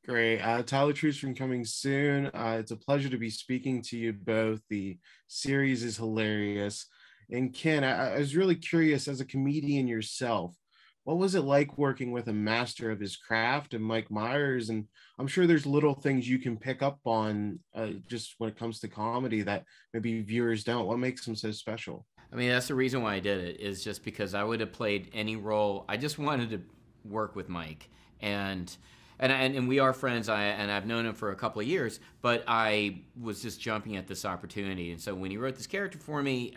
Great. Tyler Truce from Coming Soon. It's a pleasure to be speaking to you both. The series is hilarious. And Ken, I was really curious as a comedian yourself, what was it like working with a master of his craft and Mike Myers? And I'm sure there's little things you can pick up on just when it comes to comedy that maybe viewers don't. What makes him so special? I mean, that's the reason why I did it, is just because I would have played any role. I just wanted to work with Mike, and and we are friends. And I've known him for a couple of years, but I was just jumping at this opportunity. And so when he wrote this character for me,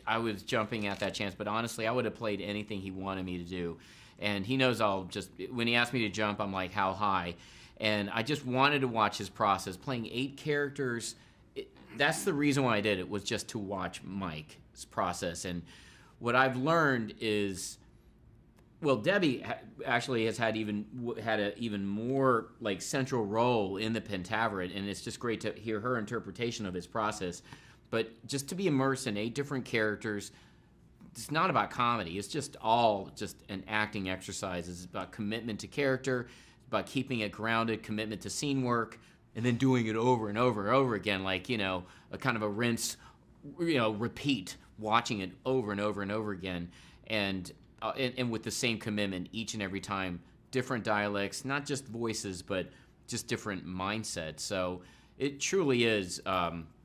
I was jumping at that chance. But honestly, I would have played anything he wanted me to do. And he knows I'll just, when he asked me to jump, I'm like, how high? And I just wanted to watch his process. Playing 8 characters, that's the reason why I did it, was just to watch Mike's process. And what I've learned is, well, Debi actually has had an even more like central role in the Pentaverate, and it's just great to hear her interpretation of his process. But just to be immersed in 8 different characters, it's not about comedy. It's just all just an acting exercise. It's about commitment to character, it's about keeping it grounded, commitment to scene work, and then doing it over and over and over again, like, a kind of a rinse, repeat, watching it over and over and over again, and with the same commitment each and every time. Different dialects, not just voices, but just different mindsets. So it truly is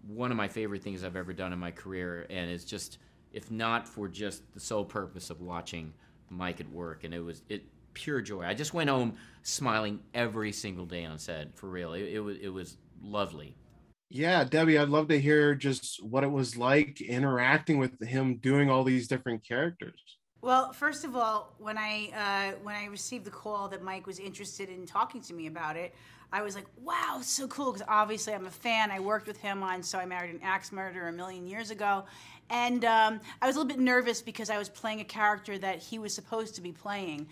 one of my favorite things I've ever done in my career, and it's just, if not for just the sole purpose of watching Mike at work, and it pure joy. I just went home smiling every single day on set, for real. It was lovely. Yeah, Debbie, I'd love to hear just what it was like interacting with him doing all these different characters. Well, first of all, when I received the call that Mike was interested in talking to me about it, I was like, "Wow, it's so cool!" Because obviously I'm a fan. I worked with him on "So I Married an Axe Murderer" a million years ago, and I was a little bit nervous because I was playing a character that he was supposed to be playing.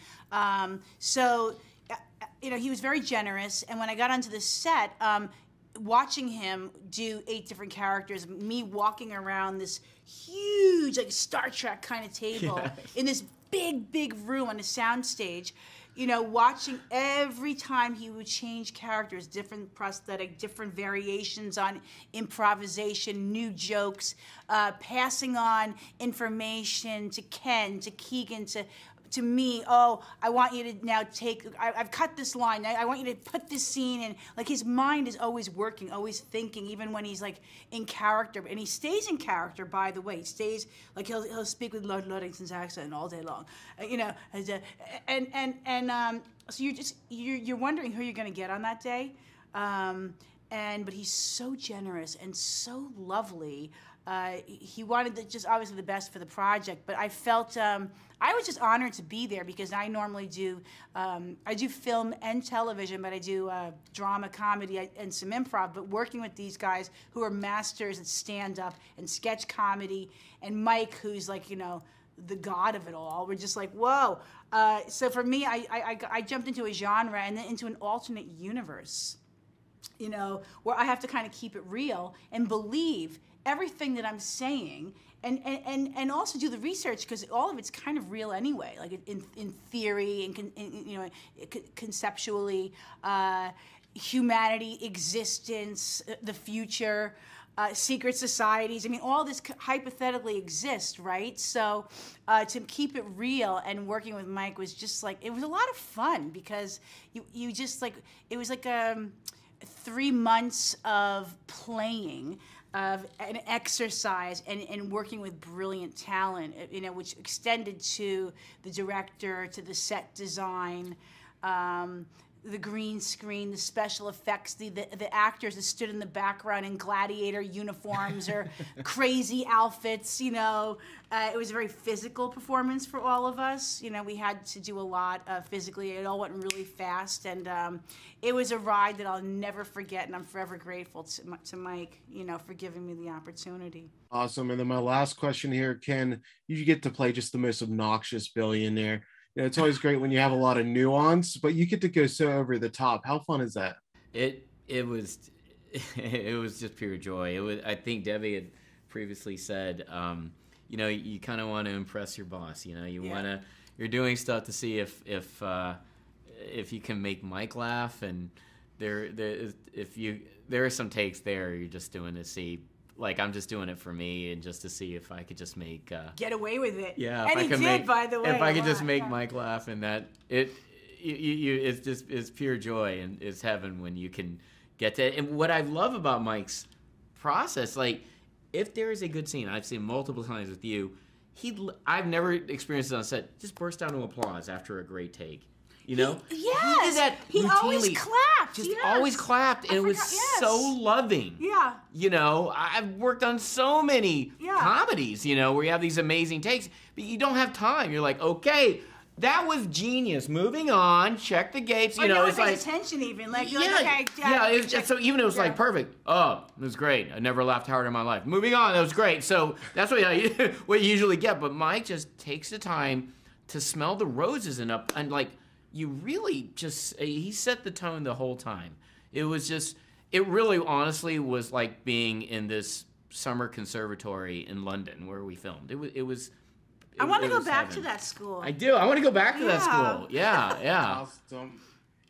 He was very generous, and when I got onto the set, watching him do 8 different characters, me walking around this huge, like Star Trek kind of table in this big room on a soundstage, watching every time he would change characters, different prosthetic, different variations on improvisation, new jokes, passing on information to Ken, to Keegan, to me. Oh, I want you to now I've cut this line. I want you to put this scene in. Like, his mind is always working, always thinking, even when he's like in character. And he stays in character, by the way. He stays, like, he'll speak with Lord Ludington's accent all day long. So you're wondering who you're going to get on that day. But he's so generous and so lovely. He wanted just obviously the best for the project, but I felt I was just honored to be there because I normally do I do film and television, but I do drama, comedy, and some improv. But working with these guys who are masters at stand-up and sketch comedy, and Mike, who's like, the god of it all, we're just like, whoa. So for me, I jumped into a genre and then into an alternate universe, where I have to kind of keep it real and believe everything that I'm saying, and also do the research, because all of it's kind of real anyway, like in theory and conceptually, humanity, existence, the future, secret societies. I mean, all this hypothetically exists, right? So to keep it real, and working with Mike was just like, it was a lot of fun, because you just like, it was like 3 months of playing, of an exercise, and working with brilliant talent, which extended to the director, to the set design, the green screen, the special effects, the actors that stood in the background in gladiator uniforms or crazy outfits. It was a very physical performance for all of us. We had to do a lot physically. It all went really fast, and it was a ride that I'll never forget, and I'm forever grateful to Mike, for giving me the opportunity. Awesome. And then my last question here, Ken, you get to play just the most obnoxious billionaire. It's always great when you have a lot of nuance, but you get to go so over the top. How fun is that? It was it was just pure joy. I think Debbie had previously said, you kind of want to impress your boss. You're doing stuff to see if you can make Mike laugh, and there are some takes there you're just doing to see. Like, I'm just doing it for me and just to see if I could just make... get away with it. Yeah. And he did, by the way. If I could just make Mike laugh, and that... It's pure joy, and it's heaven when you can get to it. And what I love about Mike's process, like, if there is a good scene, I've seen multiple times with you, I've never experienced it on set, just burst out into applause after a great take. You know? Yes. He did that He always routinely. clapped. Just yes. always clapped, and it was so loving. Yeah. You know, I've worked on so many comedies, you know, where you have these amazing takes, but you don't have time. You're like, okay, that was genius. Moving on, check the gates. You know, it's like attention even. Like, you're yeah, like, okay, yeah. It's just, so even it was like perfect. Oh, it was great. I never laughed harder in my life. Moving on, that was great. So that's what what you usually get. But Mike just takes the time to smell the roses and like. You really just, he set the tone the whole time. It was just, it really honestly was like being in this summer conservatory in London where we filmed. I want to go back to that school. I do. I want to go back to that school. Yeah, yeah. Awesome.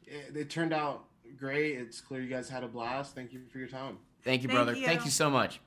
It turned out great. It's clear you guys had a blast. Thank you for your time. Thank you, brother. Thank you so much.